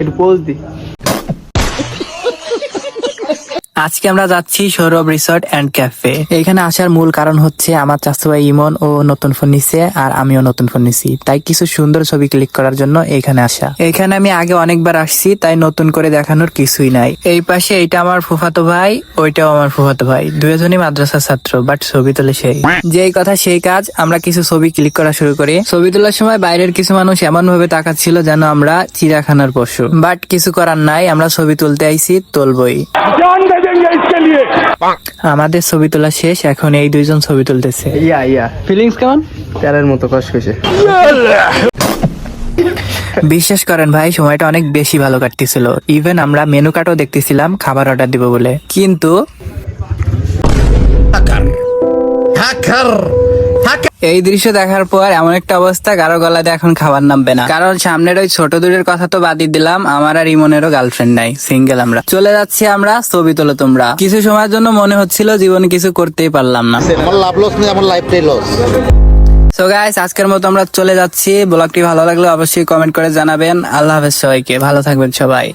একটু পোজ দি। আজকে আমরা যাচ্ছি সৌরভ রিসর্ট এন্ড ক্যাফে। এখানে আসার মূল কারণ হচ্ছে আমার চাচা ভাই ইমন ও নতুন ফোন নিছে আর আমিও নতুন ফোন নিছি, তাই কিছু সুন্দর ছবি ক্লিক করার জন্য এখানে আসা। এখানে আমি আগে অনেকবার আসছি, তাই নতুন করে দেখানোর কিছুই নাই। এই পাশে এইটা আমার ফুফাতো ভাই, ওইটাও আমার ফুফাতো ভাই, দুজনই মাদ্রাসার ছাত্র, বাট ছবি তোলে সেই। যেই কথা সেই কাজ, আমরা কিছু ছবি ক্লিক করা শুরু করি। ছবি তোলার সময় বাইরের কিছু মানুষ এমন ভাবে তাকাচ্ছিল যেন আমরা চিড়িয়াখানার পশু, বাট কিছু করার নাই, আমরা ছবি তুলতে আইছি, তুলবই। আমাদের ছবি তোলা শেষ, এখন এই দুইজন ছবি তুলতেছে। ইয়া ফিলিংস কেমন? তেলের মতো কষকষে। বিশ্বাস করেন ভাই, সময়টা অনেক বেশি ভালো কাটতেছিল। ইভেন আমরা মেনু কার্ডও দেখতেছিলাম খাবার অর্ডার দিব বলে, কিন্তু এই দৃশ্য দেখার পর এমন একটা অবস্থা, কারো গলাতে এখন খাবার নামবে না। কারণ সামনের ওই ছোট দূরের কথা তো বাদই দিলাম, আমার আর ইমনেরও গার্লফ্রেন্ড নাই, সিঙ্গেল আমরা। চলে যাচ্ছি আমরা, ছবি তোলো তোমরা। কিছু সময়ের জন্য মনে হচ্ছিল জীবনে কিছু করতেই পারলাম না। আমার লাভ লস নেই, আমার লাইফটাই লস। সো গাইস, আজকের মতো আমরা চলে যাচ্ছি। ব্লগটি ভালো লাগলে অবশ্যই কমেন্ট করে জানাবেন। আল্লাহ হাফেজ সবাইকে, ভালো থাকবেন সবাই।